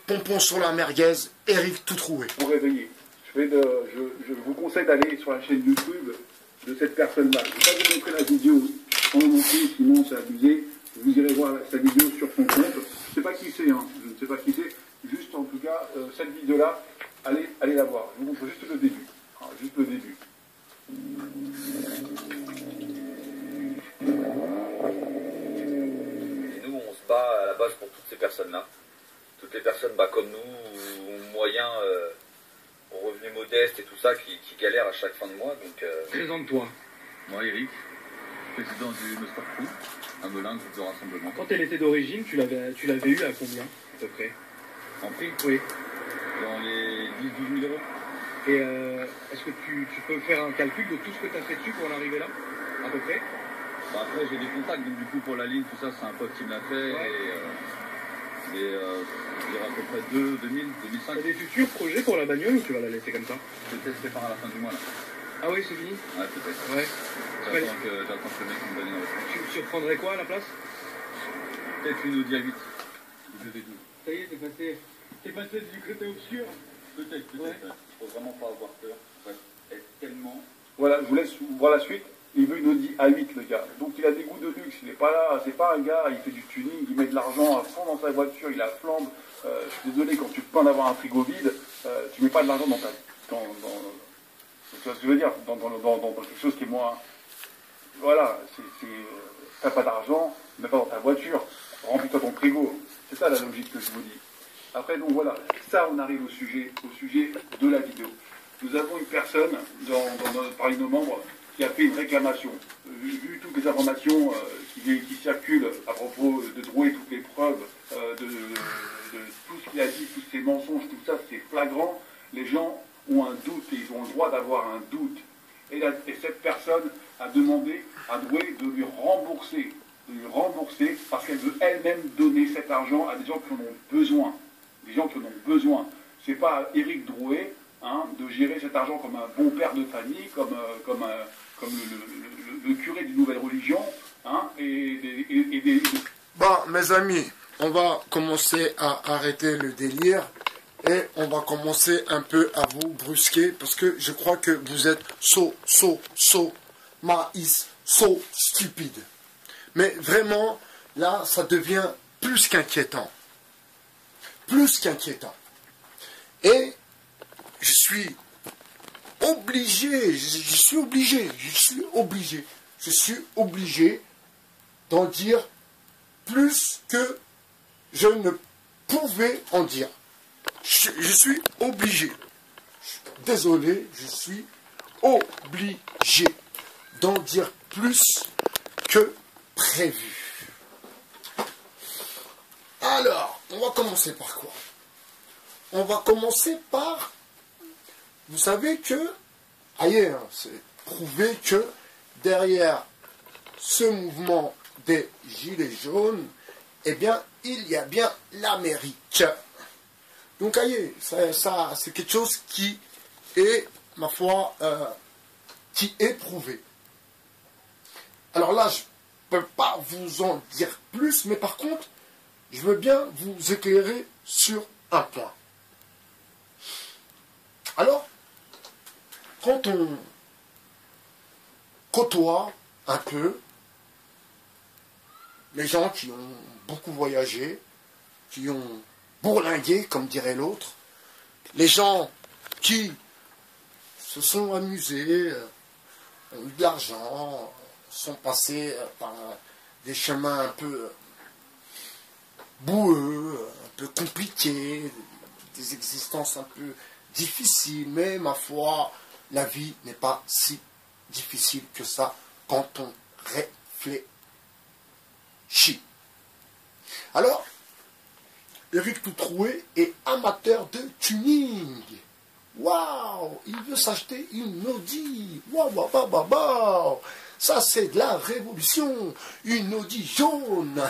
pompons sur la merguez, Eric Toutroué. Vous réveillez. Je vous conseille d'aller sur la chaîne YouTube de cette personne-là. Je ne vais pas vous montrer la vidéo en entier, sinon c'est abusé. Vous irez voir sa vidéo sur son compte. Je ne sais pas qui c'est, hein. Je ne sais pas qui c'est. Juste en tout cas, cette vidéo-là, allez la voir. Je vous montre juste le début. Ah, juste le début. Et nous, on se bat à la base pour toutes ces personnes-là. Toutes les personnes comme nous, ou moyens, aux revenus modestes et tout ça, qui galèrent à chaque fin de mois. Donc, Présente-toi. Moi, Eric, président du No Stop Crew, un Melun, groupe de rassemblement. Quand elle était d'origine, tu l'avais eu à combien, à peu près? En prix, Oui. dans les 10-12 000 euros. Et est-ce que tu peux faire un calcul de tout ce que tu as fait dessus pour en arriver là, à peu près? Bah, après, j'ai des contacts, donc du coup, pour la ligne, tout ça, c'est un pote qui me l'a fait. Ouais. Je dirais à peu près 2000, 2005. T'as des futurs projets pour la bagnole ou tu vas la laisser comme ça? Je vais tester par à la fin du mois, là. Ah oui, c'est fini? Ouais, peut-être. Ouais. J'attends que le mec me donne une réponse. Tu reprendrais quoi à la place? Peut-être une Audi A8. Ça y est, t'es passé du côté obscur. Peut-être. Ouais. Faut vraiment pas avoir peur. Faut être tellement... Voilà, je vous laisse voir la suite. Il veut une Audi A8, le gars. Donc il a des goûts de luxe. Il n'est pas là, c'est pas un gars, il fait du tuning, il met de l'argent à fond dans sa voiture, il a flambe. Je suis désolé, quand tu te plains d'avoir un frigo vide, tu mets pas de l'argent dans ta... tu vois ce que je veux dire, dans quelque chose qui est moins... Voilà, t'as pas d'argent, mets pas dans ta voiture, remplis-toi ton frigo. C'est ça la logique que je vous dis. Après, donc voilà, ça on arrive au sujet de la vidéo. Nous avons une personne, parmi nos membres, qui a fait une réclamation. Vu toutes les informations qui circulent à propos de Drouet, toutes les preuves, de tout ce qu'il a dit, tous ces mensonges, tout ça, c'est flagrant. Les gens ont un doute et ils ont le droit d'avoir un doute. Et cette personne a demandé à Drouet de lui rembourser parce qu'elle veut elle-même donner cet argent à des gens qui en ont besoin. Des gens qui en ont besoin. C'est pas à Éric Drouet de gérer cet argent comme un bon père de famille, comme le curé d'une nouvelle religion, Bon, mes amis, on va commencer à arrêter le délire et on va commencer un peu à vous brusquer parce que je crois que vous êtes maïs, stupide. Mais vraiment, là, ça devient plus qu'inquiétant. Plus qu'inquiétant. Et je suis obligé d'en dire plus que je ne pouvais en dire. Je suis obligé. Désolé, je suis obligé d'en dire plus que prévu. Alors, on va commencer par quoi? On va commencer par... Vous savez que, ailleurs, c'est prouvé que derrière ce mouvement des Gilets jaunes, eh bien, il y a bien l'Amérique. Donc, ailleurs, ça c'est quelque chose qui est, ma foi, qui est prouvé. Alors là, je ne peux pas vous en dire plus, mais par contre, je veux bien vous éclairer sur un point. Alors, quand on côtoie un peu les gens qui ont beaucoup voyagé, qui ont bourlingué, comme dirait l'autre, les gens qui se sont amusés, ont eu de l'argent, sont passés par des chemins un peu boueux, un peu compliqués, des existences un peu difficiles, mais ma foi, la vie n'est pas si difficile que ça quand on réfléchit. Alors, Éric Toutroué est amateur de tuning. Waouh, il veut s'acheter une Audi. Waouh, waouh, waouh, waouh, waouh. Ça, c'est de la révolution. Une Audi jaune.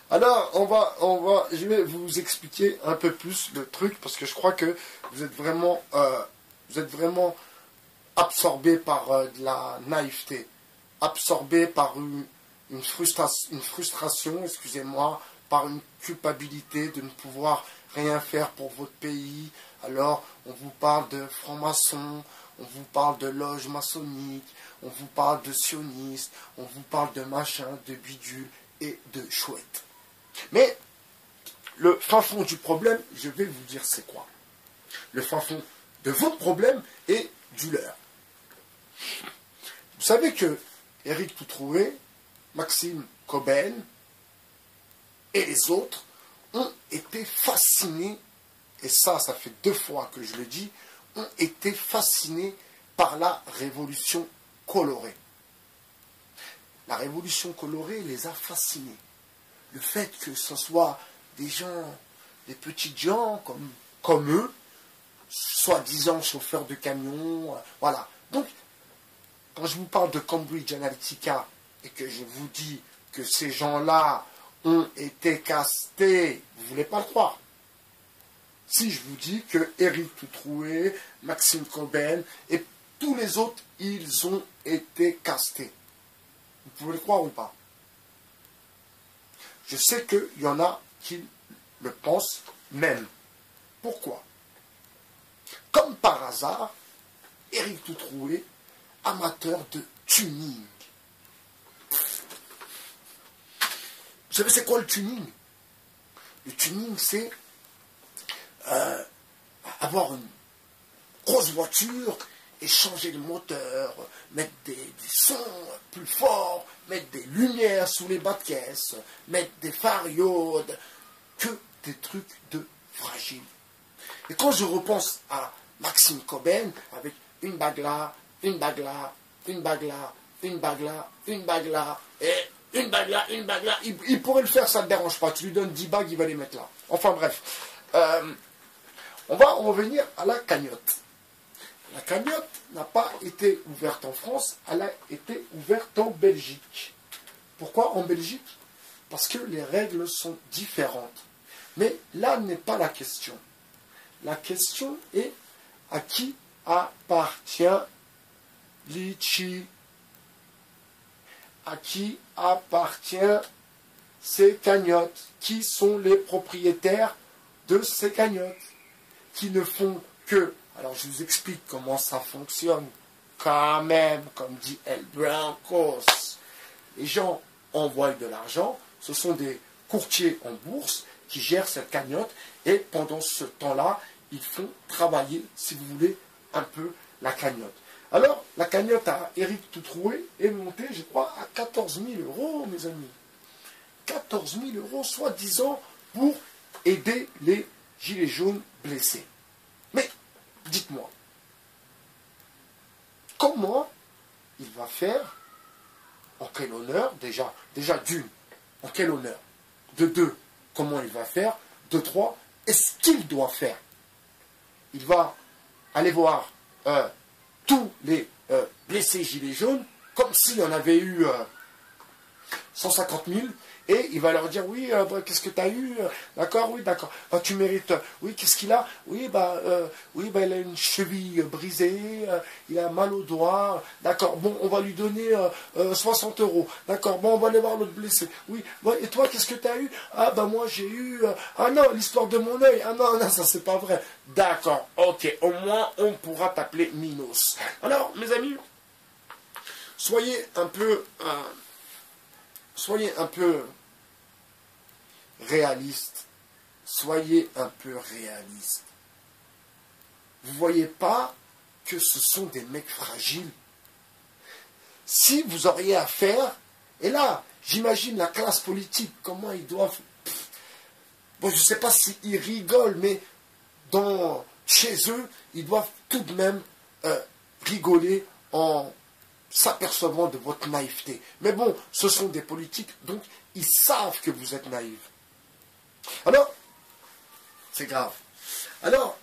Alors, je vais vous expliquer un peu plus le truc parce que je crois que vous êtes vraiment absorbé par de la naïveté, absorbé par une frustration, excusez-moi, par une culpabilité de ne pouvoir rien faire pour votre pays. Alors, on vous parle de francs-maçons, on vous parle de loges maçonniques, on vous parle de sionistes, on vous parle de machin, de bidule et de chouette. Mais, le fin fond du problème, je vais vous dire c'est quoi. Le fin fond de votre problème et du leur. Vous savez que Éric Toutroué, Maxime Coben et les autres ont été fascinés, et ça fait 2 fois que je le dis, ont été fascinés par la révolution colorée. La révolution colorée les a fascinés. Le fait que ce soit des gens, des petits gens comme eux, soi-disant chauffeurs de camions, voilà. Donc, quand je vous parle de Cambridge Analytica et que je vous dis que ces gens-là ont été castés, vous ne voulez pas le croire. Si je vous dis que Éric Toutroué, Maxime Coben et tous les autres, ils ont été castés. Vous pouvez le croire ou pas? Je sais qu'il y en a qui le pensent même. Pourquoi? Comme par hasard, Éric Toutroué, amateur de tuning. Vous savez c'est quoi le tuning? Le tuning, c'est avoir une grosse voiture et changer le moteur, mettre des sons plus forts, mettre des lumières sous les bas de caisse, mettre des phares iode, que des trucs de fragile. Et quand je repense à Maxime Coben, avec une bague là, une bague là, une bague là, une bague là, une bague là, et une bague là, il pourrait le faire, ça ne te dérange pas. Tu lui donnes 10 bagues, il va les mettre là. Enfin bref. On va en revenir à la cagnotte. La cagnotte n'a pas été ouverte en France, elle a été ouverte en Belgique. Pourquoi en Belgique? Parce que les règles sont différentes. Mais là n'est pas la question. La question est à qui appartient Litchi? À qui appartient ces cagnottes? Qui sont les propriétaires de ces cagnottes? Qui ne font que... Alors je vous explique comment ça fonctionne. Quand même, comme dit El Brancos. Les gens envoient de l'argent. Ce sont des courtiers en bourse qui gèrent cette cagnotte. Et pendant ce temps-là, ils font travailler, si vous voulez, un peu la cagnotte. Alors, la cagnotte à Éric Toutroué est montée, je crois, à 14 000 €, mes amis. 14 000 €, soi-disant, pour aider les gilets jaunes blessés. Mais, dites-moi, comment il va faire, en quel honneur, déjà d'une, en quel honneur, de deux, comment il va faire, de trois, est-ce qu'il doit faire? Il va aller voir tous les blessés gilets jaunes, comme s'il y en avait eu 150 000, et il va leur dire, oui, qu'est-ce que tu as eu? D'accord, oui, d'accord. Tu mérites, oui, qu'est-ce qu'il a? Oui, il a une cheville brisée, il a mal au doigt, d'accord, bon, on va lui donner 60 €, d'accord, bon, on va aller voir l'autre blessé, oui, bon, et toi, qu'est-ce que tu as eu? Ah, moi, j'ai eu, ah non, l'histoire de mon œil, ah non, ça, c'est pas vrai. D'accord, ok, au moins, on pourra t'appeler Minos. Alors, mes amis, soyez un peu réaliste. Soyez un peu réaliste. Vous voyez pas que ce sont des mecs fragiles? Si vous auriez affaire, et là, j'imagine la classe politique, comment ils doivent... Bon, je ne sais pas s'ils rigolent, mais chez eux, ils doivent tout de même rigoler en s'apercevant de votre naïveté. Mais bon, ce sont des politiques, donc ils savent que vous êtes naïfs. Alors, c'est grave. Alors,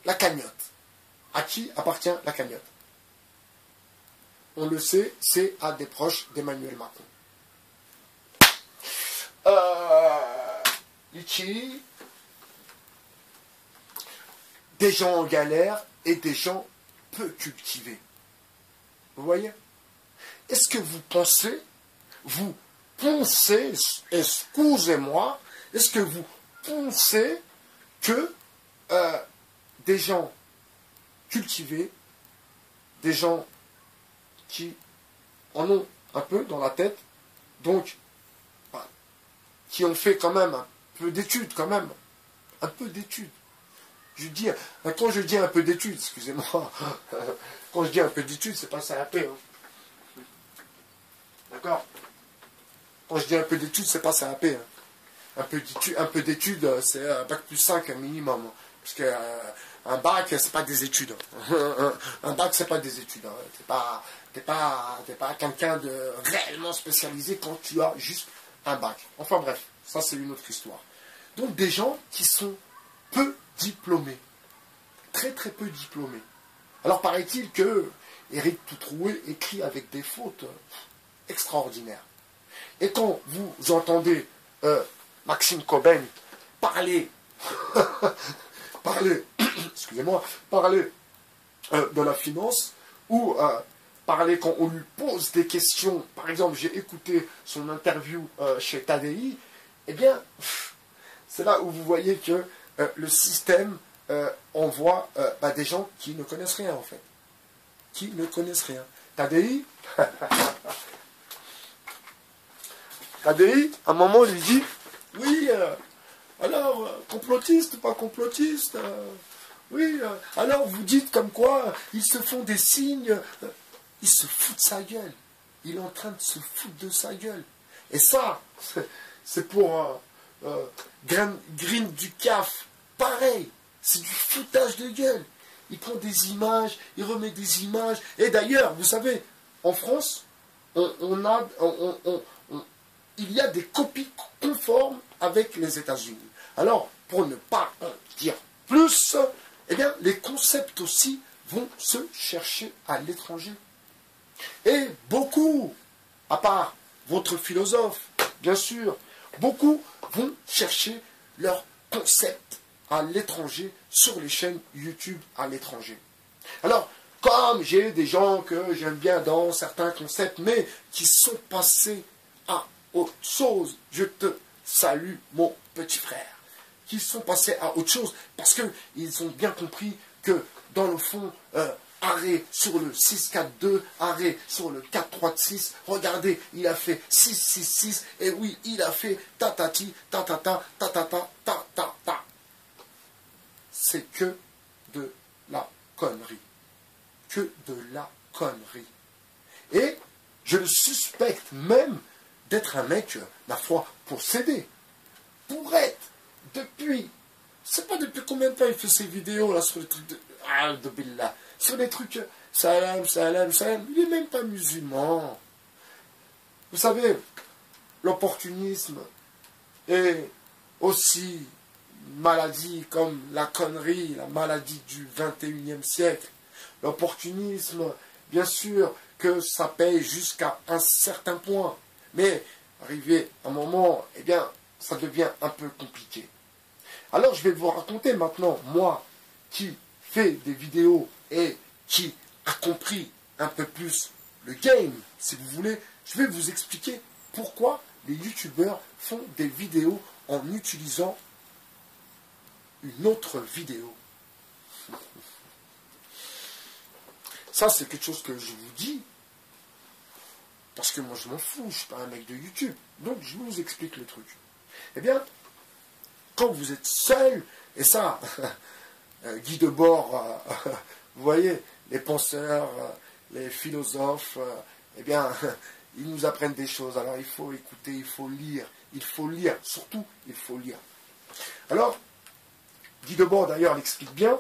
la cagnotte. À qui appartient la cagnotte? On le sait, c'est à des proches d'Emmanuel Macron. Litchi, des gens en galère et des gens peu cultivés. Vous voyez? Est-ce que vous pensez vous pensez, excusez-moi, est-ce que vous pensez que des gens cultivés, des gens qui en ont un peu dans la tête, donc qui ont fait quand même un peu d'études, quand même, un peu d'études. Quand je dis un peu d'études, excusez-moi, quand je dis un peu d'études, c'est pas ça la paix. Hein. D'accord? Quand je dis un peu d'études, c'est pas ça la paix. Hein. Un peu d'études, c'est un bac plus 5 minimum. Parce que un bac, c'est pas des études. Un bac, c'est pas des études. Hein. T'es pas quelqu'un de réellement spécialisé quand tu as juste un bac. Enfin bref, ça c'est une autre histoire. Donc des gens qui sont peu diplômés. Très très peu diplômés. Alors paraît-il que Éric Toutroué écrit avec des fautes extraordinaires. Et quand vous entendez Maxime Coben parler, excusez-moi, parler de la finance, ou parler quand on lui pose des questions, par exemple, j'ai écouté son interview chez Tadei, eh bien, c'est là où vous voyez que le système envoie des gens qui ne connaissent rien, en fait. Qui ne connaissent rien. Tadei, Tadei, à un moment, lui dit, oui, alors, complotiste, pas complotiste, oui, alors vous dites comme quoi, ils se font des signes, il se fout de sa gueule. Il est en train de se foutre de sa gueule. Et ça, c'est pour Green du CAF, pareil, c'est du foutage de gueule. Il prend des images, il remet des images. Et d'ailleurs, vous savez, en France, il y a des copies conformes avec les États-Unis. Alors, pour ne pas en dire plus, eh bien, les concepts aussi vont se chercher à l'étranger. Et beaucoup, à part votre philosophe, bien sûr, beaucoup vont chercher leurs concepts à l'étranger sur les chaînes YouTube à l'étranger. Alors, comme j'ai des gens que j'aime bien dans certains concepts, mais qui sont passés à autre chose, je te salue, mon petit frère, qui sont passés à autre chose, parce qu'ils ont bien compris que, dans le fond, arrêt sur le 6-4-2, arrêt sur le 4-3-6, regardez, il a fait 6-6-6, et oui, il a fait ta-ta-ti, ta-ta-ta, ta-ta-ta, ta-ta-ta. C'est que de la connerie. Que de la connerie. Et je le suspecte même d'être un mec, ma foi, possédé. Pour être, depuis, c'est pas depuis combien de temps il fait ces vidéos là sur les trucs de Billah, sur les trucs salam, salam, salam, il est même pas musulman. Vous savez, l'opportunisme est aussi une maladie comme la connerie, la maladie du 21e siècle. L'opportunisme, bien sûr que ça paye jusqu'à un certain point, mais arrivé à un moment, eh bien, ça devient un peu compliqué. Alors je vais vous raconter maintenant, moi, qui fais des vidéos et qui a compris un peu plus le game, si vous voulez, je vais vous expliquer pourquoi les youtubeurs font des vidéos en utilisant une autre vidéo. Ça, c'est quelque chose que je vous dis, parce que moi, je m'en fous, je ne suis pas un mec de YouTube. Donc, je vous explique le truc. Eh bien, quand vous êtes seul, et ça, Guy Debord, vous voyez, les penseurs, les philosophes, eh bien, ils nous apprennent des choses. Alors, il faut écouter, il faut lire, surtout, il faut lire. Alors, Guy Debord, d'ailleurs, l'explique bien,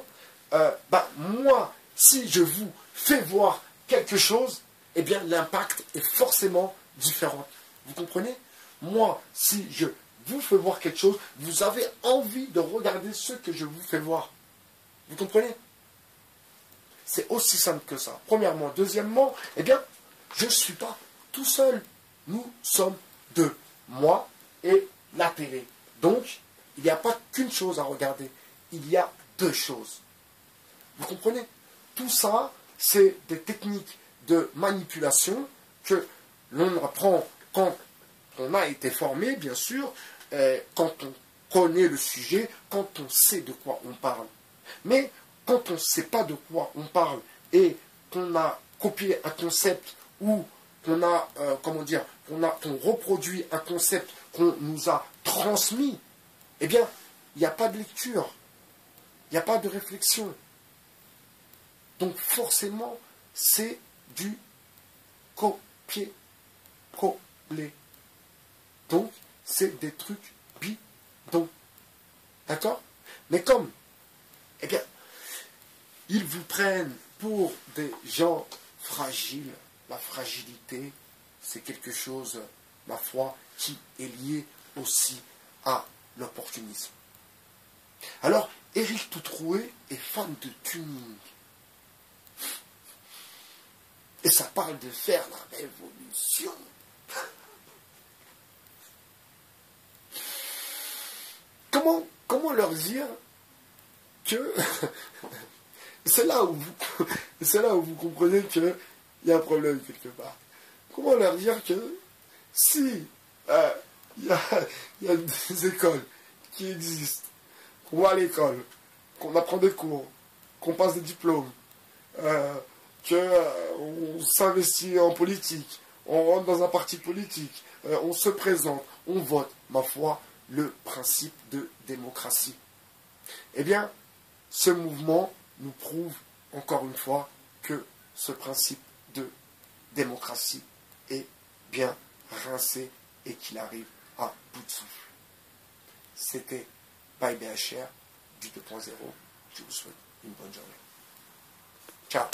moi, si je vous fais voir quelque chose, eh bien, l'impact est forcément différent. Vous comprenez? Moi, si je vous fais voir quelque chose, vous avez envie de regarder ce que je vous fais voir. Vous comprenez? C'est aussi simple que ça. Premièrement. Deuxièmement, eh bien, je ne suis pas tout seul. Nous sommes deux. Moi et la télé. Donc, il n'y a pas qu'une chose à regarder. Il y a deux choses. Vous comprenez? Tout ça, c'est des techniques de manipulation que l'on apprend quand on a été formé, bien sûr, quand on connaît le sujet, quand on sait de quoi on parle. Mais quand on ne sait pas de quoi on parle et qu'on a copié un concept ou qu'on a, qu'on reproduit un concept qu'on nous a transmis, eh bien, il n'y a pas de lecture, il n'y a pas de réflexion. Donc forcément, c'est du copier-coller. Donc, c'est des trucs bidons. D'accord? Mais comme, eh bien, ils vous prennent pour des gens fragiles. La fragilité, c'est quelque chose, ma foi, qui est lié aussi à l'opportunisme. Alors, Éric Toutroué est fan de tuning. Et ça parle de faire la révolution. Comment leur dire que c'est là où vous comprenez qu'il y a un problème quelque part. Comment leur dire que si il y a des écoles qui existent, qu'on va à l'école, qu'on apprend des cours, qu'on passe des diplômes, qu'on s'investit en politique, on rentre dans un parti politique, on se présente, on vote, ma foi, le principe de démocratie. Eh bien, ce mouvement nous prouve encore une fois que ce principe de démocratie est bien rincé et qu'il arrive à bout de souffle. C'était By BHR du 2.0. Je vous souhaite une bonne journée. Ciao.